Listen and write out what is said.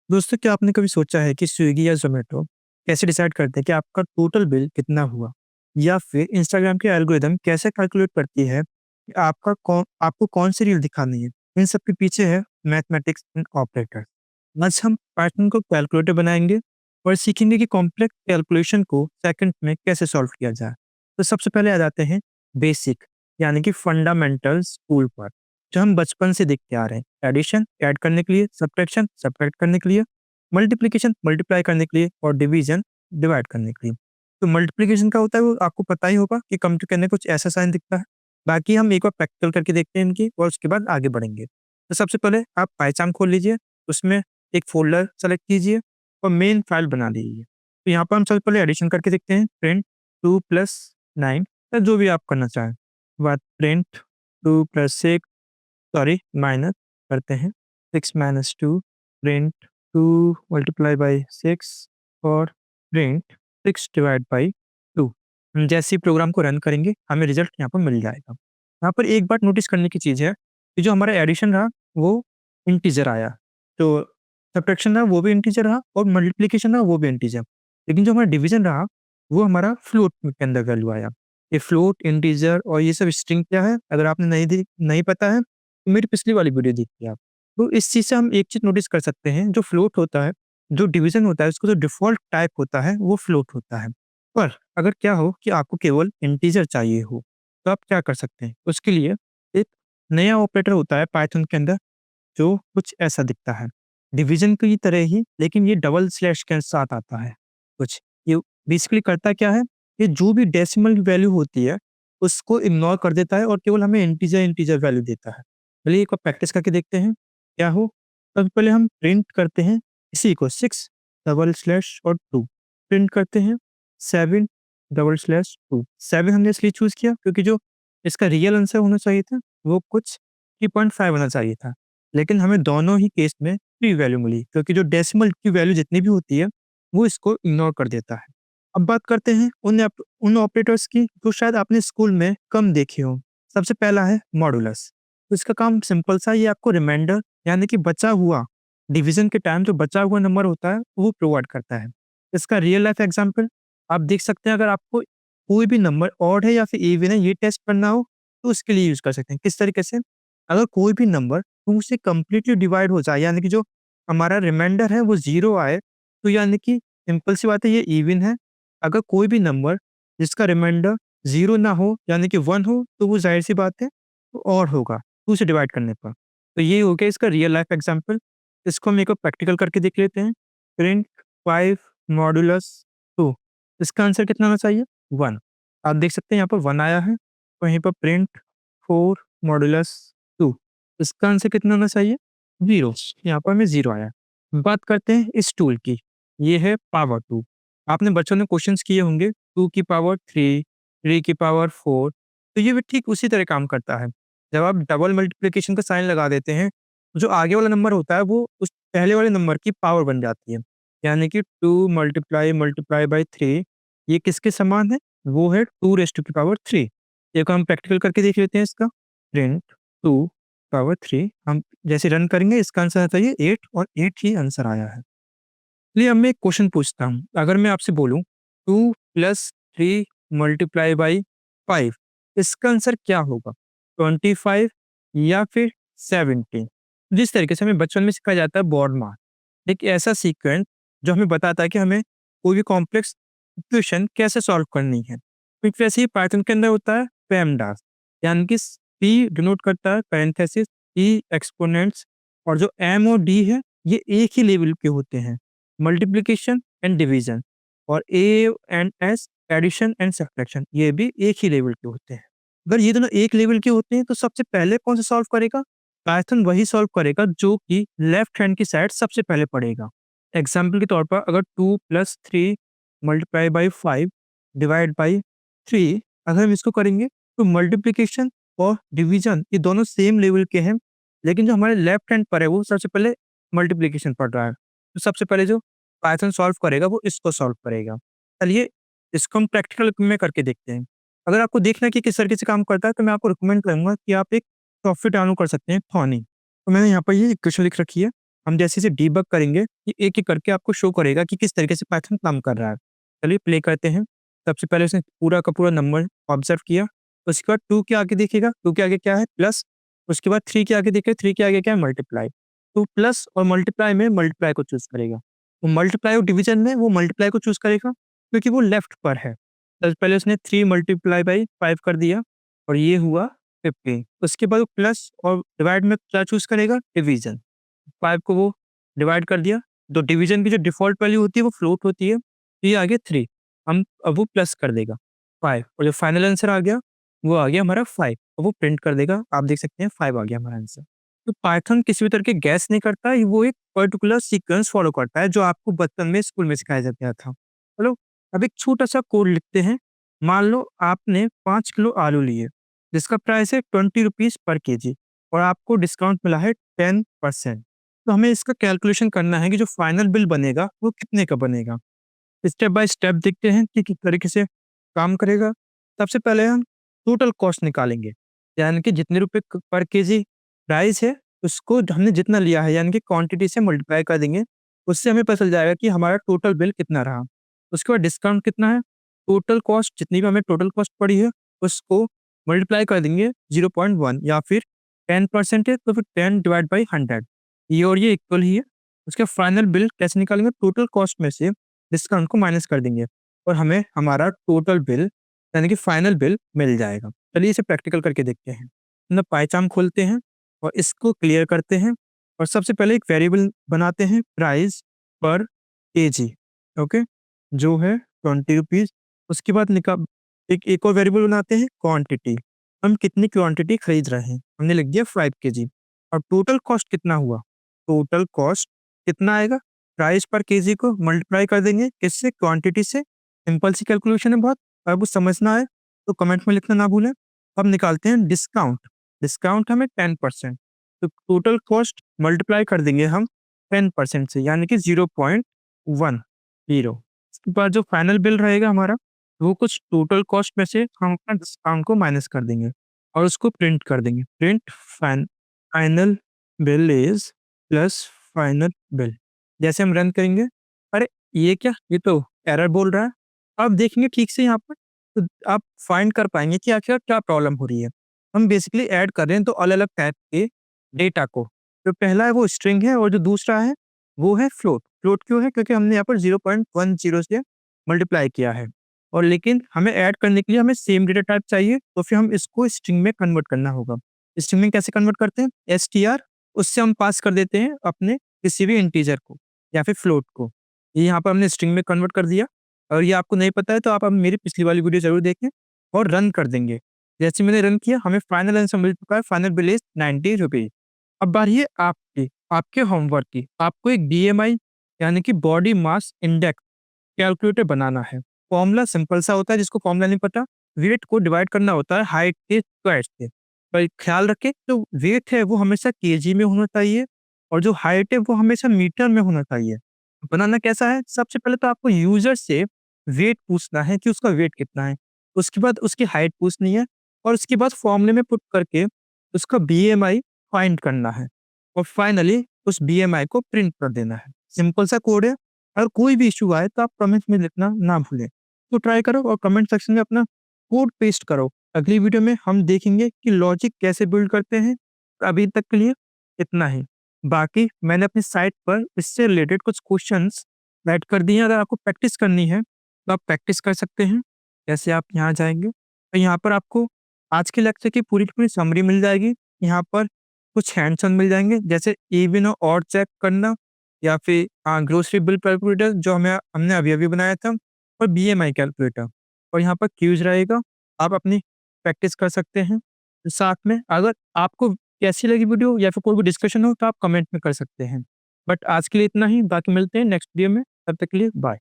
दोस्तों, क्या आपने कभी सोचा है कि स्विगी या ज़ोमैटो कैसे डिसाइड करते हैं कि आपका टोटल बिल कितना हुआ? या फिर इंस्टाग्राम की एल्गोरिदम कैसे कैलकुलेट करती है कि आपको कौन-सी रील दिखानी है? इन सब के पीछे है मैथमेटिक्स एंड ऑपरेटर। आज हम पैटर्न को कैलकुलेटर बनाएँगे और सीखेंगे कि कॉम्प्लेक्स कैलकुलेशन को सेकंड में कैसे सॉल्व किया जाए। तो सबसे पहले आ जाते हैं बेसिक यानी कि फंडामेंटल्स स्कूल पर, जो हम बचपन से देखते आ रहे हैं। एडिशन ऐड करने के लिए, सब्ट्रैक्शन सब्ट्रैक्ट करने के लिए, मल्टीप्लिकेशन मल्टीप्लाई करने के लिए और डिवीजन डिवाइड करने के लिए। तो मल्टीप्लिकेशन का होता है वो आपको पता ही होगा कि कंप्यूटर के अंदर कुछ ऐसा साइन दिखता है। बाकी हम एक बार प्रैक्टिकल करके देखते हैं इनकी और उसके बाद आगे बढ़ेंगे। तो सबसे पहले आप पाइथन खोल लीजिए, उसमें एक फ़ोल्डर सेलेक्ट कीजिए और मेन फाइल बना लीजिए। तो यहाँ पर हम सबसे पहले एडिशन करके देखते हैं, प्रिंट 2 + 9 या जो भी आप करना चाहें। बाद प्रिंट 2 + 6 सॉरी माइनस करते हैं, 6 - 2 प्रिंट 2 × 6 और प्रिंट 6 डिवाइड बाई 2। हम जैसे ही प्रोग्राम को रन करेंगे हमें रिजल्ट यहाँ पर मिल जाएगा। यहाँ पर एक बात नोटिस करने की चीज़ है कि जो हमारा एडिशन रहा वो इंटीजर आया, तो सब्ट्रैक्शन रहा वो भी इंटीजर रहा और मल्टीप्लिकेशन रहा वो भी इंटीजर। लेकिन जो हमारा डिवीजन रहा वो हमारा फ्लोट के अंदर वैल्यू आया। ये फ्लोट, इंटीजर और ये सब स्ट्रिंग क्या है, अगर आपने नहीं पता है तो मेरी पिछली वाली वीडियो देखिए आप। तो इस चीज़ से हम एक चीज़ नोटिस कर सकते हैं, जो फ्लोट होता है, जो डिवीजन होता है उसका जो डिफ़ॉल्ट टाइप होता है वो फ्लोट होता है। पर अगर क्या हो कि आपको केवल इंटीजर चाहिए हो, तो आप क्या कर सकते हैं? उसके लिए एक नया ऑपरेटर होता है पाइथन के अंदर जो कुछ ऐसा दिखता है। डिवीज़न की तरह ही, लेकिन ये डबल स्लैश के साथ आता है कुछ। ये बेसिकली करता क्या है, ये जो भी डेसिमल वैल्यू होती है, उसको इग्नोर कर देता है और केवल हमें इंटीजर वैल्यू देता है। चलिए एक बार प्रैक्टिस करके देखते हैं, क्या हो? सबसे पहले हम प्रिंट करते हैं इसी को 6 डबल स्लैश और 2 प्रिंट करते हैं 7 डबल स्लैश 2। 7 हमने इसलिए चूज़ किया क्योंकि जो इसका रियल आंसर होना चाहिए था, वो कुछ 3.5 होना चाहिए था। लेकिन हमें दोनों ही केस में फ्री वैल्यू मिली क्योंकि जो डेसिमल की वैल्यू जितनी भी होती है, वो इसको इग्नोर कर देता है। अब बात करते हैं उन ऑपरेटर्स की जो शायद आपने स्कूल में कम देखे हों। सबसे पहला है मॉडुलस। तो इसका काम सिंपल सा, ये आपको रिमाइंडर यानी कि बचा हुआ डिवीज़न के टाइम जो बचा हुआ नंबर होता है, वो प्रोवाइड करता है। इसका रियल लाइफ एग्ज़ाम्पल आप देख सकते हैं, अगर आपको कोई भी नंबर ऑड है या फिर इवन है ये टेस्ट करना हो, तो उसके लिए यूज़ कर सकते हैं। किस तरीके से? अगर कोई भी नंबर 2 से कंप्लीटली डिवाइड हो जाए, यानी कि जो हमारा रिमाइंडर है वो 0 आए, तो यानी कि सिंपल सी बात है ये इवन है। अगर कोई भी नंबर जिसका रिमाइंडर 0 ना हो यानी कि 1 हो, तो वो ज़ाहिर-सी बात है वो ऑड होगा 2 से डिवाइड करने पर। तो ये हो गया इसका रियल लाइफ एग्ज़ाम्पल। इसको हम एक बार प्रैक्टिकल करके देख लेते हैं। प्रिंट 5 मॉडुलस 2, इसका आंसर कितना आना चाहिए? 1। आप देख सकते हैं यहाँ पर 1 आया है। वहीं पर प्रिंट 4 मॉडुलस 2, इसका आंसर कितना होना चाहिए? 0। यहाँ पर हमें 0 आया। बात करते हैं इस टूल की। ये है पावर 2। आपने बच्चों में क्वेश्चंस किए होंगे 2 की पावर 3, 3 की पावर 4, तो ये भी ठीक उसी तरह काम करता है। जब आप डबल मल्टीप्लिकेशन का साइन लगा देते हैं, जो आगे वाला नंबर होता है वो उस पहले वाले नंबर की पावर बन जाती है। यानी कि 2 मल्टीप्लाई बाय 3, ये किसके समान है? वो है 2 रेज़ टू की पावर 3। एक हम प्रैक्टिकल करके देख लेते हैं इसका। प्रिंट 2 पावर 3, हम जैसे रन करेंगे इसका आंसर आता है 8 और 8 ही आंसर आया है। चलिए अब मैं एक क्वेश्चन पूछता हूँ। अगर मैं आपसे बोलूँ 2 + 3 मल्टीप्लाई बाय 5, इसका आंसर क्या होगा? 25 या फिर 70? जिस तरीके से हमें बचपन में सिखाया जाता है बॉड मास, एक ऐसा सीक्वेंस जो हमें बताता है कि हमें कोई भी कॉम्प्लेक्स इक्वेशन कैसे सॉल्व करनी है। ठीक वैसे ही पाइथन के अंदर होता है पेमडास, यानी कि पी डिनोट करता है पैरेंथेसिस ई एक्सपोनेंट्स, और जो एम और डी है ये एक ही लेवल के होते हैं, मल्टीप्लिकेशन एंड डिवीजन, और A and S addition and subtraction, ये भी एक ही लेवल के होते हैं। अगर ये दोनों एक लेवल के होते हैं तो सबसे पहले कौन सा सॉल्व करेगा? पाइथन वही सॉल्व करेगा जो कि लेफ्ट हैंड की साइड सबसे पहले पड़ेगा। एग्जाम्पल के तौर पर अगर 2 + 3 मल्टीप्लाई बाई 5 डिवाइड बाई 3, अगर हम इसको करेंगे तो मल्टीप्लिकेशन और डिवीजन ये दोनों सेम लेवल के हैं, लेकिन जो हमारे लेफ्ट हैंड पर है वो सबसे पहले मल्टीप्लिकेशन पढ़ रहा है। तो सबसे पहले जो पाइथन सॉल्व करेगा वो इसको सॉल्व करेगा। चलिए इसको हम प्रैक्टिकल में करके देखते हैं। अगर आपको देखना है कि किस तरीके से काम करता है तो मैं आपको रिकमेंड करूँगा कि आप एक सॉफ्टवेयर डाउनलोड कर सकते हैं, थॉनी। तो मैंने यहाँ पर ये इक्वेशन लिख रखी है। हम जैसे इसे डीबग करेंगे, ये एक-एक करके आपको शो करेगा कि किस तरीके से पाइथन काम कर रहा है। चलिए प्ले करते हैं। सबसे पहले उसने पूरा का पूरा नंबर ऑब्ज़र्व किया, उसके बाद 2 के आगे देखिएगा, 2 के आगे क्या है प्लस, उसके बाद 3 के आगे देखिए, 3 के आगे क्या है मल्टीप्लाई। तो प्लस और मल्टीप्लाई में मल्टीप्लाई को चूज़ करेगा। वो मल्टीप्लाई और डिवीज़न में वो मल्टीप्लाई को चूज़ करेगा क्योंकि वो लेफ्ट पर है। सबसे पहले उसने 3 मल्टीप्लाई बाय 5 कर दिया और ये हुआ 15। उसके बाद वो प्लस और डिवाइड में क्या चूज़ करेगा? डिवीज़न। 5 को वो डिवाइड कर दिया, तो डिवीज़न की जो डिफ़ॉल्ट वैल्यू होती है वो फ्लोट होती है, तो ये आ गया 3। हम अब वो प्लस कर देगा 5 और जो फाइनल आंसर आ गया, वो आ गया हमारा 5 और वो प्रिंट कर देगा। आप देख सकते हैं 5 आ गया हमारा आंसर। तो पाइथन किसी भी तरह के गैस नहीं करता है, वो एक पर्टिकुलर सीक्वेंस फ़ॉलो करता है जो आपको बचपन में स्कूल में सिखाया जाता था। चलो, अब एक छोटा-सा कोड लिखते हैं। मान लो आपने 5 किलो आलू लिए, जिसका प्राइस है ₹20 पर केजी और आपको डिस्काउंट मिला है 10%। तो हमें इसका कैलकुलेशन करना है कि जो फाइनल बिल बनेगा, वो कितने का बनेगा। स्टेप बाय स्टेप देखते हैं कि किस तरीके से काम करेगा। सबसे पहले हम टोटल कॉस्ट निकालेंगे, यानी कि जितने रुपए पर केजी प्राइस है, उसको हमने जितना लिया है यानी कि क्वांटिटी से मल्टीप्लाई कर देंगे। उससे हमें पता चल जाएगा कि हमारा टोटल बिल कितना रहा। उसके बाद डिस्काउंट कितना है, टोटल कॉस्ट जितनी भी हमें टोटल कॉस्ट पड़ी है, उसको मल्टीप्लाई कर देंगे 0.1 या फिर 10% है तो फिर 10 डिवाइड बाई 100, ये और ये इक्वल ही है। उसके फाइनल बिल कैसे निकालेंगे, टोटल कॉस्ट में से डिस्काउंट को माइनस कर देंगे और हमें हमारा टोटल बिल यानी कि फाइनल बिल मिल जाएगा। चलिए इसे प्रैक्टिकल करके देखते हैं। ना पाइथन खोलते हैं और इसको क्लियर करते हैं और सबसे पहले एक वेरिएबल बनाते हैं प्राइस पर केजी, ओके, जो है ₹20। उसके बाद एक और वेरिएबल बनाते हैं क्वांटिटी, हम कितनी क्वांटिटी खरीद रहे हैं, हमने लिख दिया 5 केजी। और टोटल कॉस्ट कितना हुआ, टोटल कॉस्ट कितना आएगा, प्राइस पर केजी को मल्टीप्लाई कर देंगे किससे, क्वांटिटी से। सिंपल सी कैलकुलेशन है बहुत, अगर कुछ समझना है तो कमेंट में लिखना ना भूलें। अब निकालते हैं डिस्काउंट, डिस्काउंट हमें 10%, तो टोटल कॉस्ट मल्टीप्लाई कर देंगे हम 10% से यानी कि 0.10। इसके बाद जो फाइनल बिल रहेगा हमारा, वो कुछ टोटल कॉस्ट में से हम अपना डिस्काउंट को माइनस कर देंगे और उसको प्रिंट कर देंगे। Print final bill is plus final bill. जैसे हम रन करेंगे, अरे ये क्या, ये तो एरर बोल रहा है। अब देखेंगे ठीक से यहाँ पर, तो आप फाइंड कर पाएंगे कि आखिर क्या प्रॉब्लम हो रही है। हम बेसिकली ऐड कर रहे हैं तो अलग-अलग टाइप के डेटा को। जो पहला है वो स्ट्रिंग है और जो दूसरा है वो है फ्लोट। फ्लोट क्यों है? क्योंकि हमने यहाँ पर 0.10 से मल्टीप्लाई किया है और लेकिन हमें ऐड करने के लिए हमें सेम डेटा टाइप चाहिए, तो फिर हम इसको स्ट्रिंग में कन्वर्ट करना होगा। स्ट्रिंग में कैसे कन्वर्ट करते हैं? एसटीआर, उससे हम पास कर देते हैं अपने किसी भी इंटीजर को या फिर फ्लोट को। ये यहाँ पर हमने स्ट्रिंग में कन्वर्ट कर दिया और ये आपको नहीं पता है तो आप अब मेरी पिछली वाली वीडियो ज़रूर देखें और रन कर देंगे। जैसे मैंने रन किया, हमें फाइनल आंसर मिल चुका है, फाइनल बिल इज़ ₹90। अब बारी है आपकी, आपके होमवर्क की। आपको एक बीएमआई यानी कि बॉडी मास इंडेक्स कैलकुलेटर बनाना है। फॉर्मूला सिंपल सा होता है, जिसको फॉर्मूला नहीं पता, वेट को डिवाइड करना होता है हाइट के स्क्वायर से। पर ख्याल रखें, जो वेट है वो हमेशा केजी में होना चाहिए और जो हाइट है वो हमेशा मीटर में होना चाहिए। बनाना कैसा है, सबसे पहले तो आपको यूजर से वेट पूछना है कि उसका वेट कितना है। उसके बाद उसकी हाइट पूछनी है और उसके बाद फॉर्मूले में पुट करके उसका बीएमआई फाइंड करना है और फाइनली उस बीएमआई को प्रिंट कर देना है। सिंपल सा कोड है। अगर कोई भी इश्यू आए तो आप कमेंट में लिखना ना भूलें। तो ट्राई करो और कमेंट सेक्शन में अपना कोड पेस्ट करो। अगली वीडियो में हम देखेंगे कि लॉजिक कैसे बिल्ड करते हैं। अभी तक के लिए इतना ही। बाकी मैंने अपनी साइट पर इससे रिलेटेड कुछ क्वेश्चंस ऐड कर दिए हैं। अगर आपको प्रैक्टिस करनी है तो आप प्रैक्टिस कर सकते हैं। जैसे आप यहाँ जाएँगे तो यहाँ पर आपको आज के लेक्चर की पूरी की पूरी समरी मिल जाएगी। यहाँ पर कुछ हैंड्स ऑन मिल जाएँगे, जैसे इवन और ऑड चेक करना या फिर ग्रोसरी बिल कैलकुलेटर जो हमने अभी-अभी बनाया था और बीएमआई कैलकुलेटर और यहाँ पर क्यूज़ रहेगा। आप अपनी प्रैक्टिस कर सकते हैं। साथ में अगर आपको कैसी लगी वीडियो या फिर कोई भी डिस्कशन हो तो आप कमेंट में कर सकते हैं। बट आज के लिए इतना ही, बाकी मिलते हैं नेक्स्ट वीडियो में। तब तक के लिए बाय।